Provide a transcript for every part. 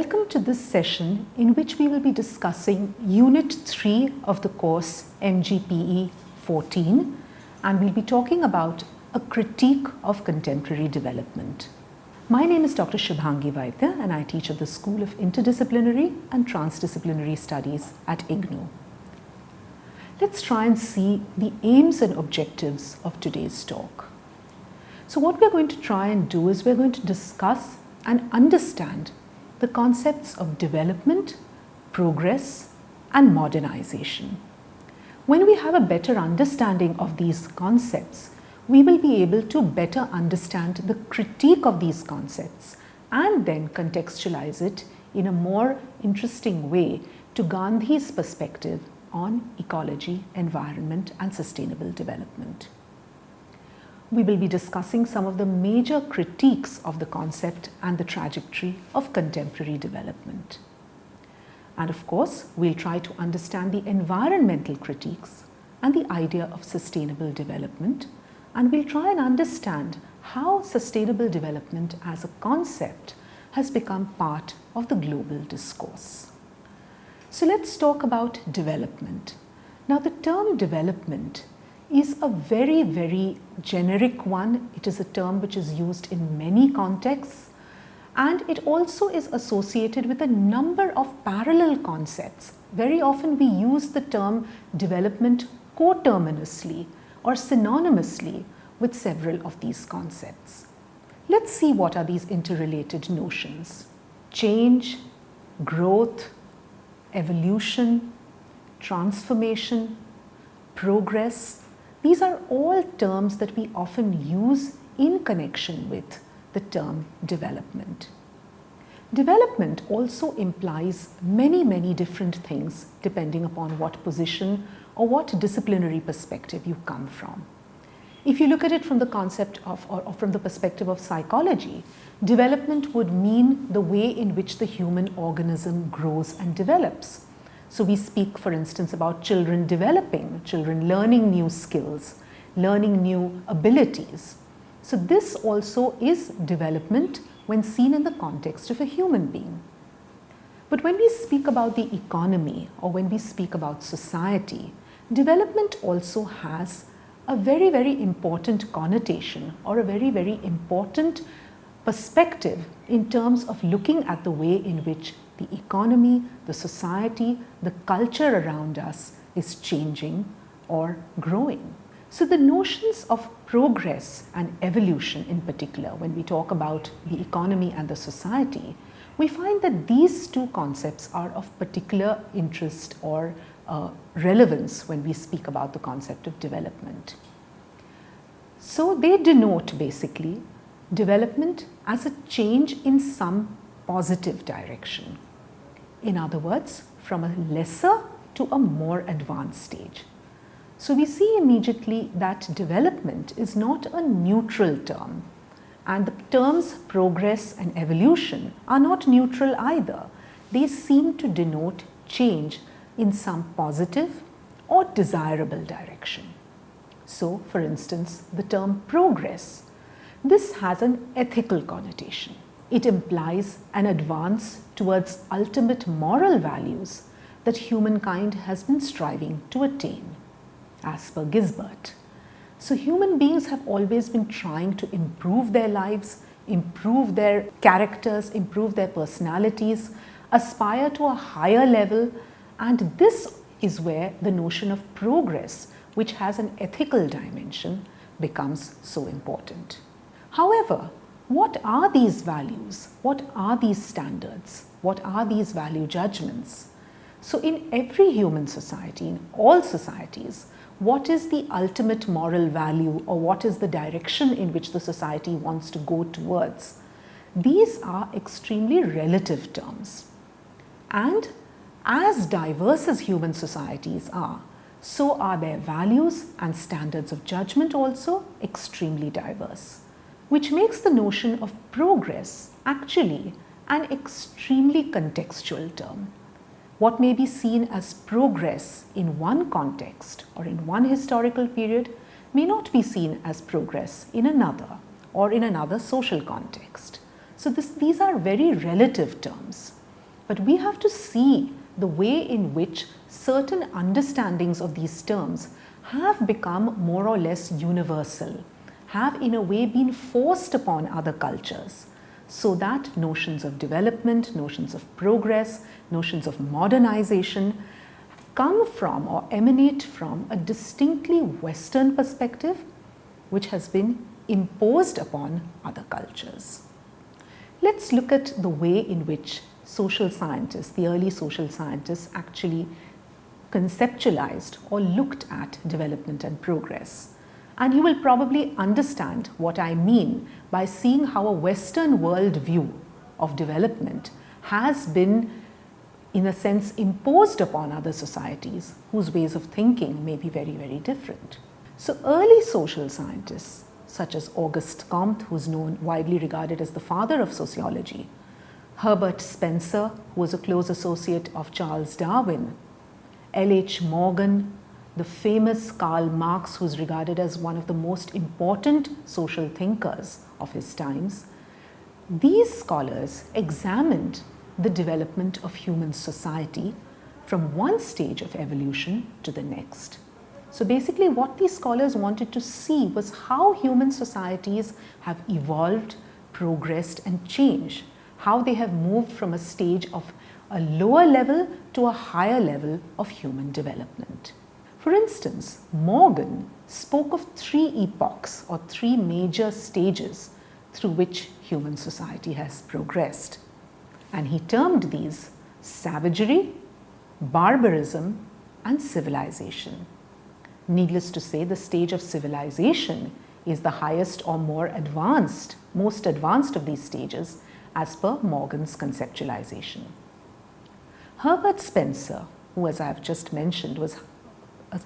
Welcome to this session in which we will be discussing Unit 3 of the course MGPE 14, and we'll be talking about a critique of contemporary development. My name is Dr. Shubhangi Vaidya and I teach at the School of Interdisciplinary and Transdisciplinary Studies at IGNOU. Let's try and see the aims and objectives of today's talk. So what we're going to try and do is we're going to discuss and understand the concepts of development, progress, and modernization. When we have a better understanding of these concepts, we will be able to better understand the critique of these concepts and then contextualize it in a more interesting way to Gandhi's perspective on ecology, environment, and sustainable development. We will be discussing some of the major critiques of the concept and the trajectory of contemporary development. And of course, we'll try to understand the environmental critiques and the idea of sustainable development, and we'll try and understand how sustainable development as a concept has become part of the global discourse. So let's talk about development. Now, the term development is a very, very generic one. It is a term which is used in many contexts, and it also is associated with a number of parallel concepts. Very often we use the term development coterminously or synonymously with several of these concepts. Let's see what are these interrelated notions. Change, growth, evolution, transformation, progress. These are all terms that we often use in connection with the term development. Development also implies many, many different things depending upon what position or what disciplinary perspective you come from. If you look at it from the concept of or from the perspective of psychology, development would mean the way in which the human organism grows and develops. So we speak, for instance, about children developing, children learning new skills, learning new abilities. So this also is development when seen in the context of a human being. But when we speak about the economy or when we speak about society, development also has a very, very important connotation or a very, very important perspective in terms of looking at the way in which the economy, the society, the culture around us is changing or growing. So the notions of progress and evolution in particular, when we talk about the economy and the society, we find that these two concepts are of particular interest or relevance when we speak about the concept of development. So they denote basically development as a change in some positive direction. In other words, from a lesser to a more advanced stage. So we see immediately that development is not a neutral term, and the terms progress and evolution are not neutral either. They seem to denote change in some positive or desirable direction. So, for instance, the term progress, this has an ethical connotation. It implies an advance towards ultimate moral values that humankind has been striving to attain, as per Gisbert. So human beings have always been trying to improve their lives, improve their characters, improve their personalities, aspire to a higher level, and this is where the notion of progress, which has an ethical dimension, becomes so important. However, what are these values? What are these standards? What are these value judgments? So in every human society, in all societies, what is the ultimate moral value or what is the direction in which the society wants to go towards? These are extremely relative terms. And as diverse as human societies are, so are their values and standards of judgment also extremely diverse, which makes the notion of progress actually an extremely contextual term. What may be seen as progress in one context or in one historical period may not be seen as progress in another or in another social context. So these are very relative terms. but we have to see the way in which certain understandings of these terms have become more or less universal, have in a way been forced upon other cultures, so that notions of development, notions of progress, notions of modernization come from or emanate from a distinctly Western perspective which has been imposed upon other cultures. Let's look at the way in which social scientists, the early social scientists, actually conceptualized or looked at development and progress. And you will probably understand what I mean by seeing how a Western world view of development has been, in a sense, imposed upon other societies whose ways of thinking may be very, very different. So early social scientists, such as Auguste Comte, who is widely regarded as the father of sociology, Herbert Spencer, who was a close associate of Charles Darwin, L.H. Morgan, the famous Karl Marx, who is regarded as one of the most important social thinkers of his times, these scholars examined the development of human society from one stage of evolution to the next. So basically what these scholars wanted to see was how human societies have evolved, progressed and changed, how they have moved from a stage of a lower level to a higher level of human development. For instance, Morgan spoke of 3 epochs or 3 major stages through which human society has progressed. And he termed these savagery, barbarism, and civilization. Needless to say, the stage of civilization is the highest or most advanced of these stages as per Morgan's conceptualization. Herbert Spencer, who, as I have just mentioned, was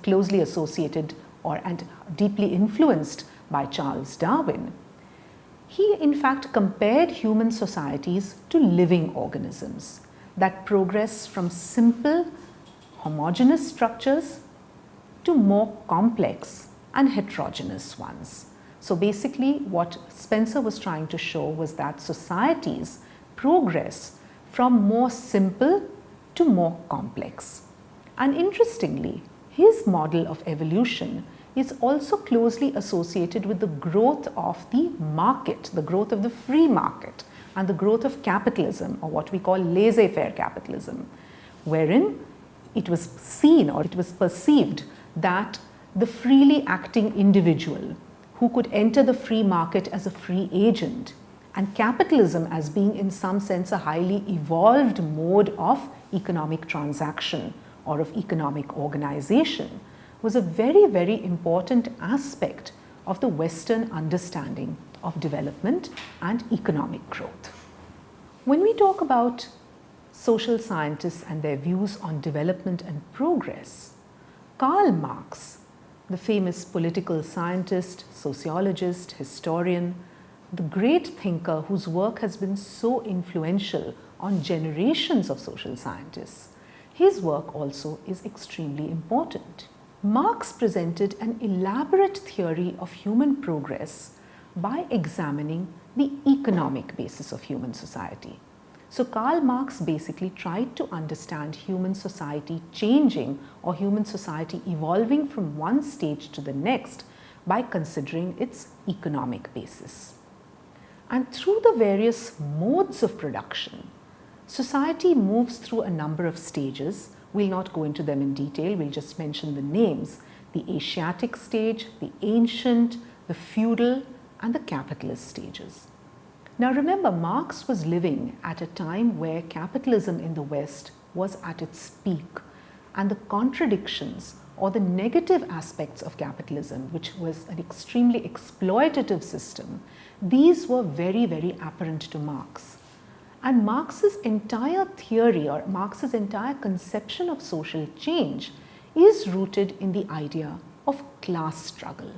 closely associated and deeply influenced by Charles Darwin, he in fact compared human societies to living organisms that progress from simple homogeneous structures to more complex and heterogeneous ones. So basically what Spencer was trying to show was that societies progress from more simple to more complex. And interestingly, his model of evolution is also closely associated with the growth of the market, the growth of the free market, and the growth of capitalism, or what we call laissez-faire capitalism, wherein it was seen or it was perceived that the freely acting individual who could enter the free market as a free agent, and capitalism as being in some sense a highly evolved mode of economic transaction or of economic organization, was a very, very important aspect of the Western understanding of development and economic growth. When we talk about social scientists and their views on development and progress, Karl Marx, the famous political scientist, sociologist, historian, the great thinker whose work has been so influential on generations of social scientists, his work also is extremely important. Marx presented an elaborate theory of human progress by examining the economic basis of human society. So Karl Marx basically tried to understand human society changing or human society evolving from one stage to the next by considering its economic basis. And through the various modes of production, society moves through a number of stages. We'll not go into them in detail, we'll just mention the names: the Asiatic stage, the ancient, the feudal, and the capitalist stages. Now remember, Marx was living at a time where capitalism in the West was at its peak, and the contradictions or the negative aspects of capitalism, which was an extremely exploitative system, these were very, very apparent to Marx. And Marx's entire theory or Marx's entire conception of social change is rooted in the idea of class struggle.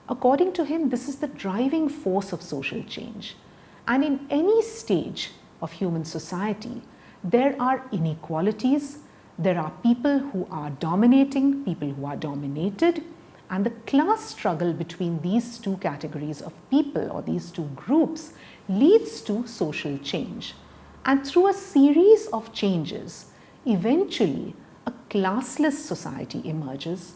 According to him, this is the driving force of social change. And in any stage of human society, there are inequalities, there are people who are dominating, people who are dominated, and the class struggle between these two categories of people or these two groups leads to social change. And through a series of changes, eventually a classless society emerges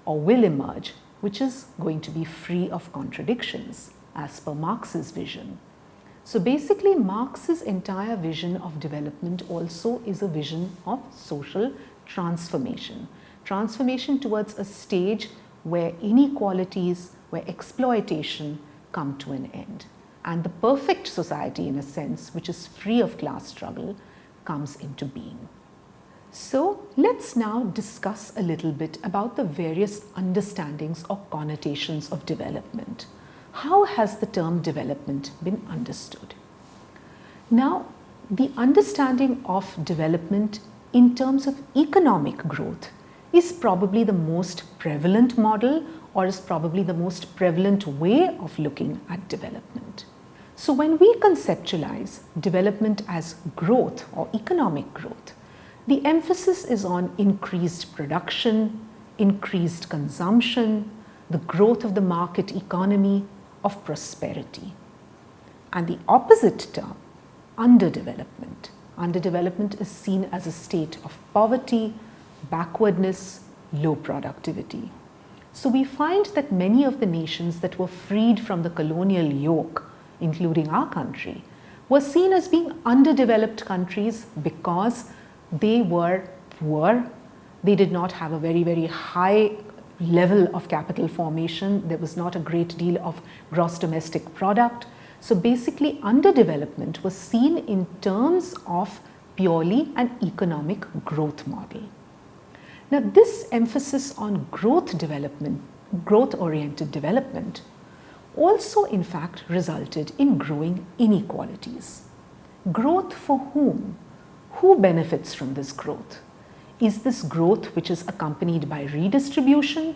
or will emerge, which is going to be free of contradictions as per Marx's vision. So basically, Marx's entire vision of development also is a vision of social transformation. Transformation towards a stage where inequalities, where exploitation come to an end. And the perfect society, in a sense, which is free of class struggle, comes into being. So let's now discuss a little bit about the various understandings or connotations of development. How has the term development been understood? Now, the understanding of development in terms of economic growth is probably the most prevalent model, or is probably the most prevalent way of looking at development. So when we conceptualize development as growth or economic growth, the emphasis is on increased production, increased consumption, the growth of the market economy, of prosperity. And the opposite term, underdevelopment. Underdevelopment is seen as a state of poverty, backwardness, low productivity. So we find that many of the nations that were freed from the colonial yoke, including our country, were seen as being underdeveloped countries because they were poor. They did not have a very, very high level of capital formation. There was not a great deal of gross domestic product. So basically, underdevelopment was seen in terms of purely an economic growth model. Now, this emphasis on growth-oriented development also in fact resulted in growing inequalities. Growth for whom? Who benefits from this growth? Is this growth which is accompanied by redistribution,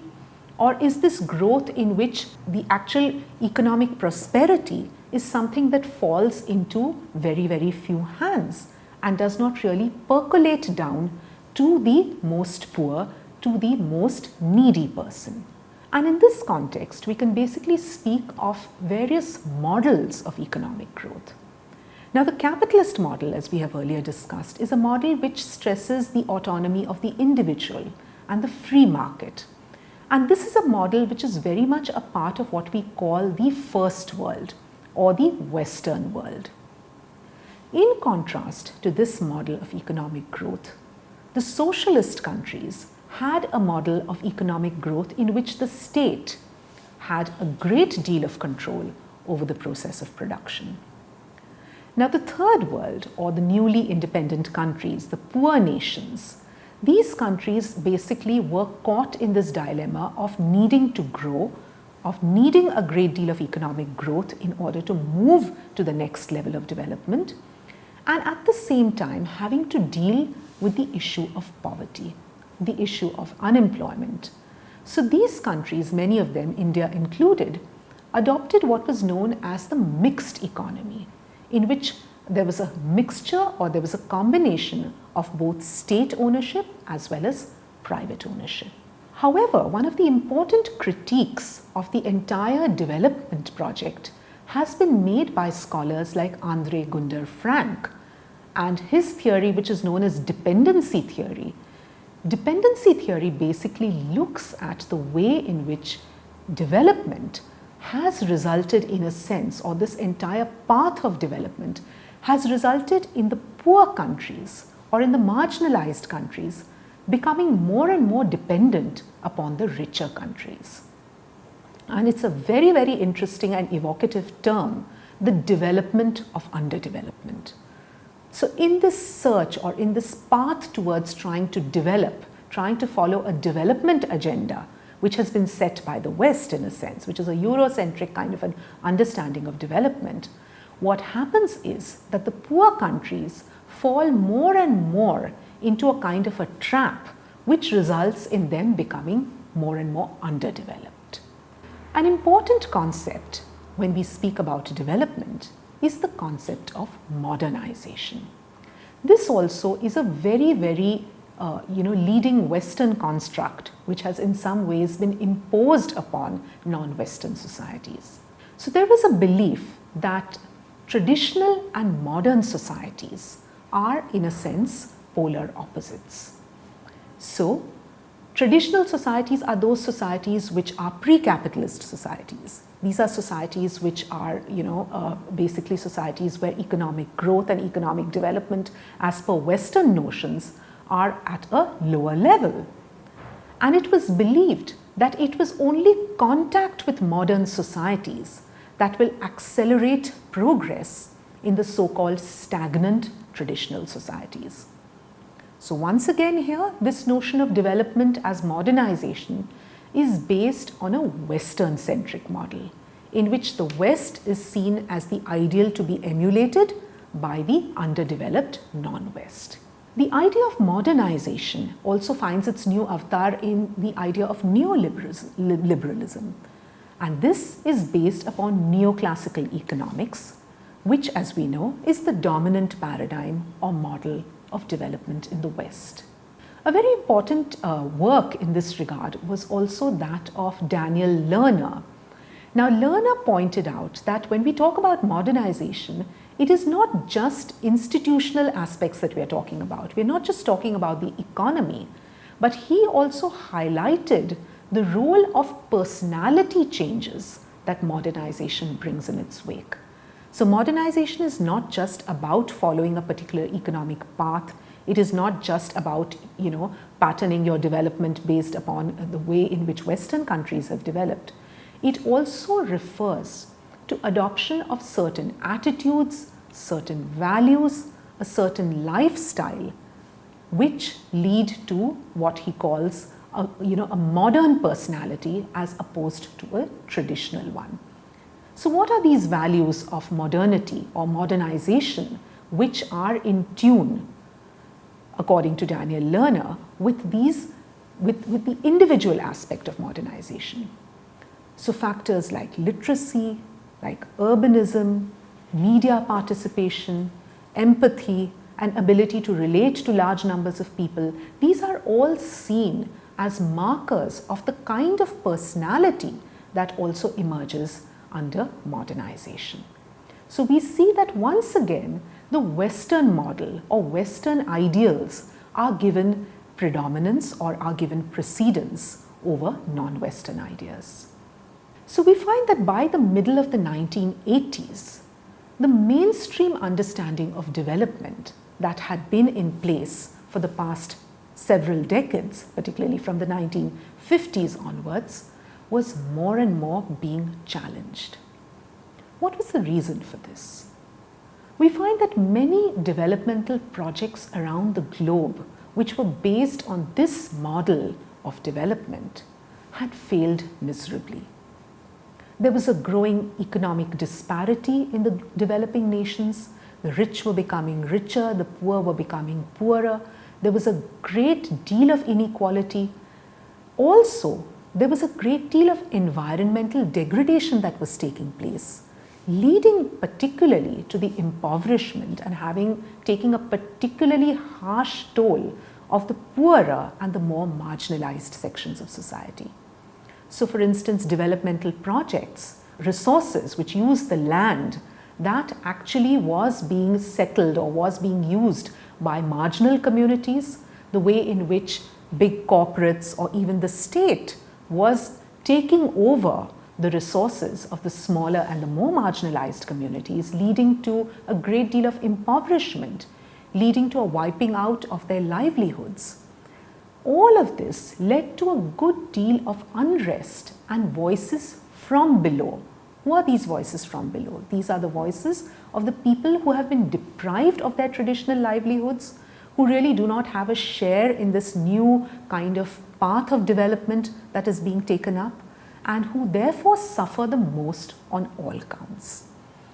or is this growth in which the actual economic prosperity is something that falls into very, very few hands and does not really percolate down to the most poor, to the most needy person? And in this context, we can basically speak of various models of economic growth. Now, the capitalist model, as we have earlier discussed, is a model which stresses the autonomy of the individual and the free market. And this is a model which is very much a part of what we call the first world or the Western world. In contrast to this model of economic growth, the socialist countries had a model of economic growth in which the state had a great deal of control over the process of production. Now, the third world, or the newly independent countries, the poor nations, these countries basically were caught in this dilemma of needing to grow, of needing a great deal of economic growth in order to move to the next level of development, and at the same time having to deal with the issue of poverty, the issue of unemployment. So these countries, many of them, India included, adopted what was known as the mixed economy, in which there was a mixture or there was a combination of both state ownership as well as private ownership. However, one of the important critiques of the entire development project has been made by scholars like Andre Gunder Frank and his theory, which is known as dependency theory. Dependency theory basically looks at the way in which development has resulted, in a sense, or this entire path of development has resulted in the poor countries or in the marginalized countries becoming more and more dependent upon the richer countries. And it's a very, very interesting and evocative term, the development of underdevelopment. So in this search or in this path towards trying to develop, trying to follow a development agenda, which has been set by the West in a sense, which is a Eurocentric kind of an understanding of development, what happens is that the poor countries fall more and more into a kind of a trap, which results in them becoming more and more underdeveloped. An important concept when we speak about development is the concept of modernization. This also is a very, very leading Western construct which has in some ways been imposed upon non-Western societies. So there was a belief that traditional and modern societies are, in a sense, polar opposites. So, traditional societies are those societies which are pre-capitalist societies. These are societies which are, basically societies where economic growth and economic development, as per Western notions, are at a lower level. And it was believed that it was only contact with modern societies that will accelerate progress in the so-called stagnant traditional societies. So once again here, this notion of development as modernization is based on a Western-centric model, in which the West is seen as the ideal to be emulated by the underdeveloped non-West. The idea of modernization also finds its new avatar in the idea of neoliberalism, and this is based upon neoclassical economics, which, as we know, is the dominant paradigm or model of development in the West. A very important work in this regard was also that of Daniel Lerner. Now, Lerner pointed out that when we talk about modernization, it is not just institutional aspects that we are talking about. We are not just talking about the economy, but he also highlighted the role of personality changes that modernization brings in its wake. So modernization is not just about following a particular economic path. It is not just about, patterning your development based upon the way in which Western countries have developed. It also refers to adoption of certain attitudes, certain values, a certain lifestyle, which lead to what he calls a modern personality as opposed to a traditional one. So what are these values of modernity or modernization which are in tune, according to Daniel Lerner, with the individual aspect of modernization? So factors like literacy, like urbanism, media participation, empathy, and ability to relate to large numbers of people, these are all seen as markers of the kind of personality that also emerges under modernization. So we see that once again, the Western model or Western ideals are given predominance or are given precedence over non-Western ideas. So we find that by the middle of the 1980s, the mainstream understanding of development that had been in place for the past several decades, particularly from the 1950s onwards, was more and more being challenged. What was the reason for this? We find that many developmental projects around the globe, which were based on this model of development, had failed miserably. There was a growing economic disparity in the developing nations. The rich were becoming richer, the poor were becoming poorer. There was a great deal of inequality. Also, there was a great deal of environmental degradation that was taking place, leading particularly to the impoverishment and taking a particularly harsh toll of the poorer and the more marginalized sections of society. So for instance, developmental projects, resources which use the land, that actually was being settled or was being used by marginal communities, the way in which big corporates or even the state was taking over the resources of the smaller and the more marginalized communities, leading to a great deal of impoverishment, leading to a wiping out of their livelihoods. All of this led to a good deal of unrest and voices from below. Who are these voices from below? These are the voices of the people who have been deprived of their traditional livelihoods, who really do not have a share in this new kind of path of development that is being taken up, and who therefore suffer the most on all counts.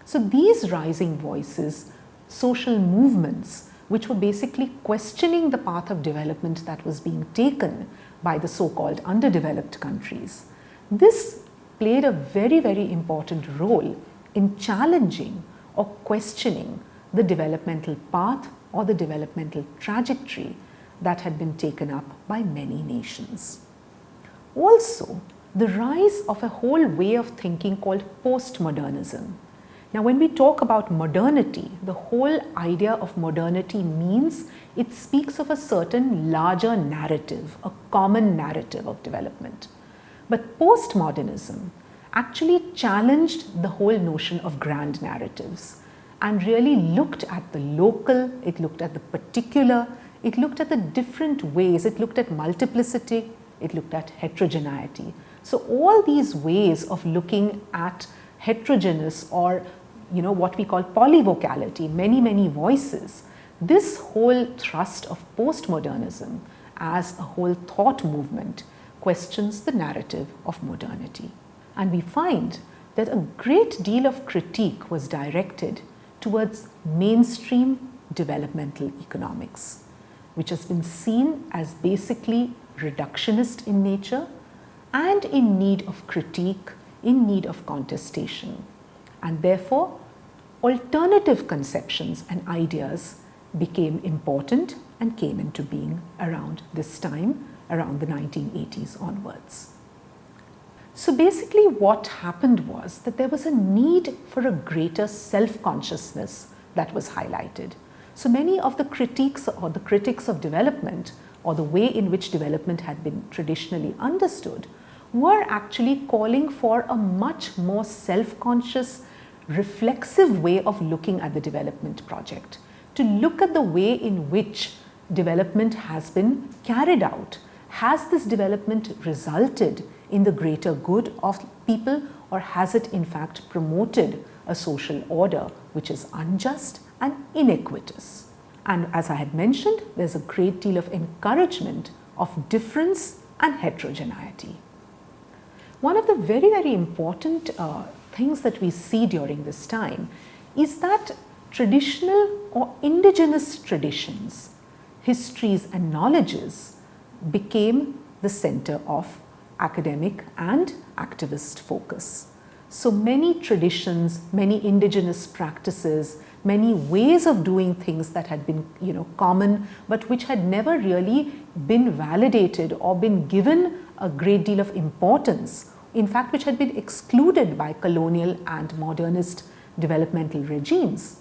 So these rising voices, social movements, which were basically questioning the path of development that was being taken by the so-called underdeveloped countries, this played a very, very important role in challenging or questioning the developmental path or the developmental trajectory that had been taken up by many nations. Also, the rise of a whole way of thinking called postmodernism Now, when we talk about modernity, the whole idea of modernity means it speaks of a certain larger narrative, a common narrative of development. But postmodernism actually challenged the whole notion of grand narratives and really looked at the local, it looked at the particular, it looked at the different ways, it looked at multiplicity, it looked at heterogeneity. So all these ways of looking at heterogeneous or what we call polyvocality, many voices, this whole thrust of postmodernism as a whole thought movement questions the narrative of modernity. And we find that a great deal of critique was directed towards mainstream developmental economics, which has been seen as basically reductionist in nature and in need of critique, in need of contestation. And therefore, alternative conceptions and ideas became important and came into being around this time, around the 1980s onwards. So basically what happened was that there was a need for a greater self-consciousness that was highlighted. So many of the critiques or the critics of development or the way in which development had been traditionally understood were actually calling for a much more self-conscious, reflexive way of looking at the development project, to look at the way in which development has been carried out. Has this development resulted in the greater good of people, or has it in fact promoted a social order which is unjust and inequitous? And as I had mentioned, there's a great deal of encouragement of difference and heterogeneity. One of the very important things that we see during this time is that traditional or indigenous traditions, histories and knowledges became the center of academic and activist focus. So many traditions, many indigenous practices, many ways of doing things that had been common but which had never really been validated or been given a great deal of importance, in fact which had been excluded by colonial and modernist developmental regimes.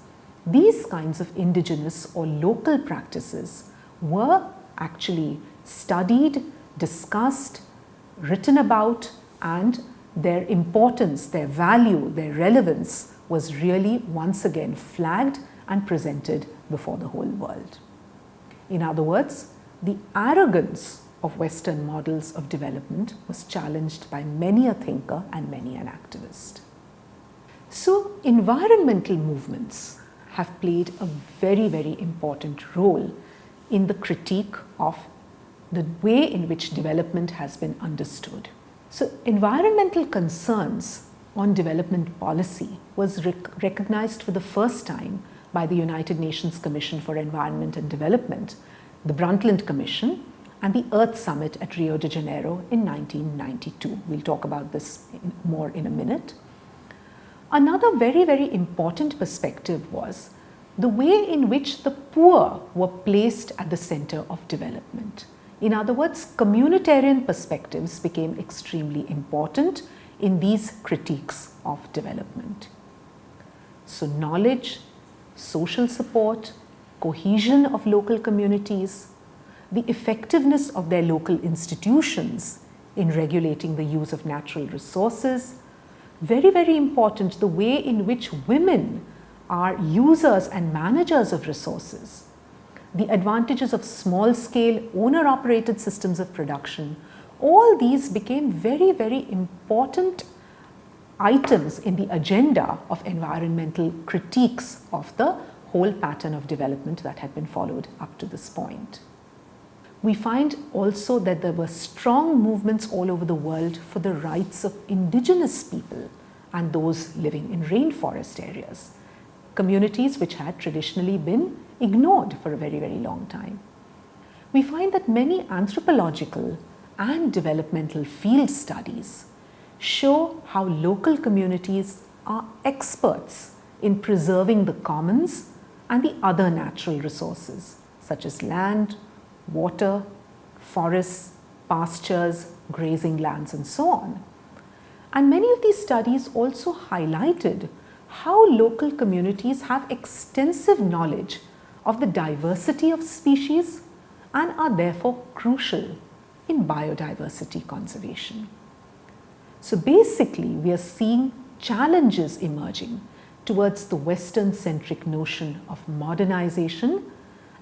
These kinds of indigenous or local practices were actually studied, discussed, written about, and their importance, their value, their relevance was really once again flagged and presented before the whole world. In other words, the arrogance of Western models of development was challenged by many a thinker and many an activist. So environmental movements have played a very important role in the critique of the way in which development has been understood. So environmental concerns on development policy was recognized for the first time by the United Nations Commission for Environment and Development, the Brundtland Commission, and the Earth Summit at Rio de Janeiro in 1992. We'll talk about this more in a minute. Another very important perspective was the way in which the poor were placed at the center of development. In other words, communitarian perspectives became extremely important in these critiques of development. So knowledge, social support, cohesion of local communities, the effectiveness of their local institutions in regulating the use of natural resources, very important, the way in which women are users and managers of resources, the advantages of small-scale owner-operated systems of production, all these became very important items in the agenda of environmental critiques of the whole pattern of development that had been followed up to this point. We find also that there were strong movements all over the world for the rights of indigenous people and those living in rainforest areas, communities which had traditionally been ignored for a very long time. We find that many anthropological and developmental field studies show how local communities are experts in preserving the commons and the other natural resources such as land, water, forests, pastures, grazing lands, and so on. And many of these studies also highlighted how local communities have extensive knowledge of the diversity of species and are therefore crucial in biodiversity conservation. So basically, we are seeing challenges emerging towards the Western-centric notion of modernization,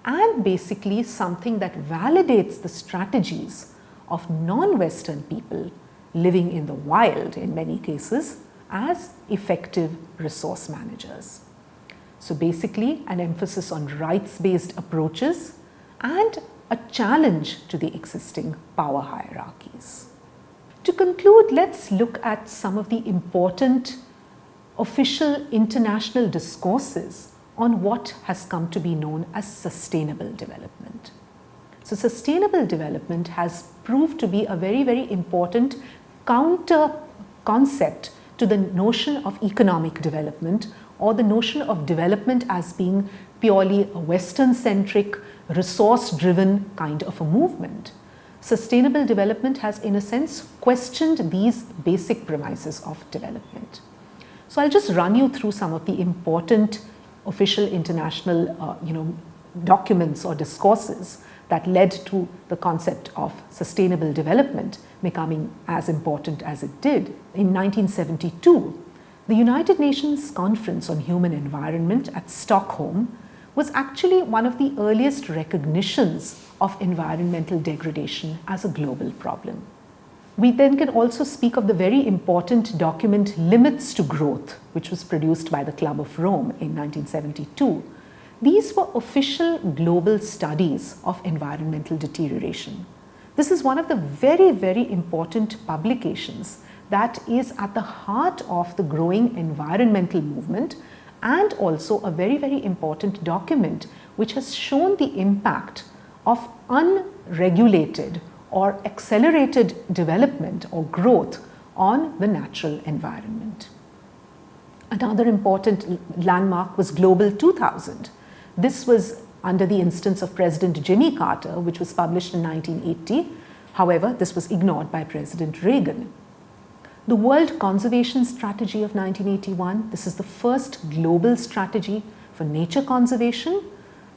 and basically something that validates the strategies of non-Western people living in the wild in many cases as effective resource managers. So basically an emphasis on rights-based approaches and a challenge to the existing power hierarchies. To conclude, let's look at some of the important official international discourses on what has come to be known as sustainable development. So sustainable development has proved to be a very, very important counter concept to the notion of economic development, or the notion of development as being purely a Western-centric, resource-driven kind of a movement. Sustainable development has, in a sense, questioned these basic premises of development. So I'll just run you through some of the important official international documents or discourses that led to the concept of sustainable development becoming as important as it did. In 1972, the United Nations Conference on Human Environment at Stockholm was actually one of the earliest recognitions of environmental degradation as a global problem. We then can also speak of the very important document Limits to Growth, which was produced by the Club of Rome in 1972. These were official global studies of environmental deterioration. This is one of the very, very important publications that is at the heart of the growing environmental movement, and also a very, very important document which has shown the impact of unregulated or accelerated development or growth on the natural environment. Another important landmark was Global 2000. This was under the instance of President Jimmy Carter, which was published in 1980. However, this was ignored by President Reagan. The World Conservation Strategy of 1981, this is the first global strategy for nature conservation,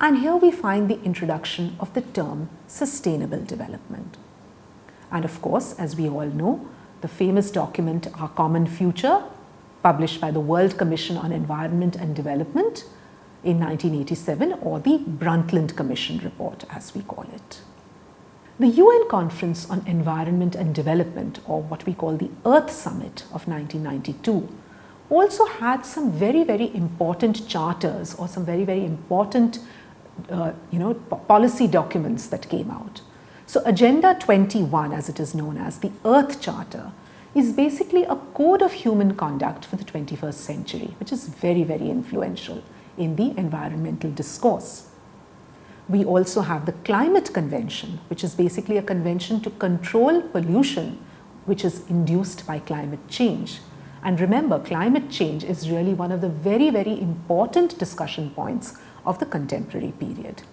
and here we find the introduction of the term sustainable development. And of course, as we all know, the famous document Our Common Future, published by the World Commission on Environment and Development in 1987, or the Brundtland Commission report as we call it. The UN Conference on Environment and Development, or what we call the Earth Summit of 1992, also had some very, very important charters or some very, very important policy documents that came out. So Agenda 21, as it is known as, the Earth Charter, is basically a code of human conduct for the 21st century, which is very, very influential in the environmental discourse. We also have the Climate Convention, which is basically a convention to control pollution which is induced by climate change. And remember, climate change is really one of the very, very important discussion points of the contemporary period.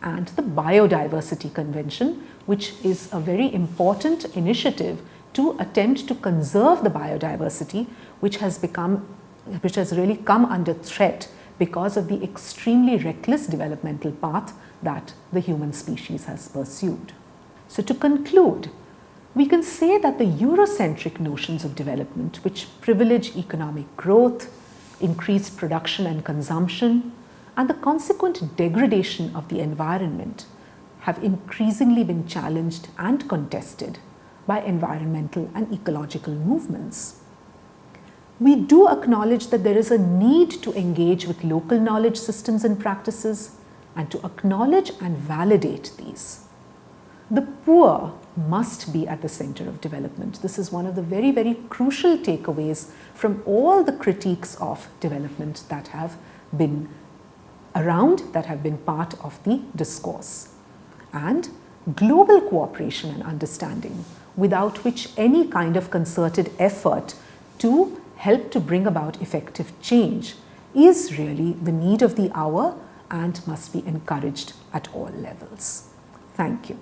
And the Biodiversity Convention, which is a very important initiative to attempt to conserve the biodiversity, which has really come under threat because of the extremely reckless developmental path that the human species has pursued. So to conclude, we can say that the Eurocentric notions of development, which privilege economic growth, increased production and consumption, and the consequent degradation of the environment, have increasingly been challenged and contested by environmental and ecological movements. We do acknowledge that there is a need to engage with local knowledge systems and practices and to acknowledge and validate these. The poor must be at the center of development. This is one of the very, very crucial takeaways from all the critiques of development that have been around, that have been part of the discourse. And global cooperation and understanding, without which any kind of concerted effort to help to bring about effective change is really the need of the hour and must be encouraged at all levels. Thank you.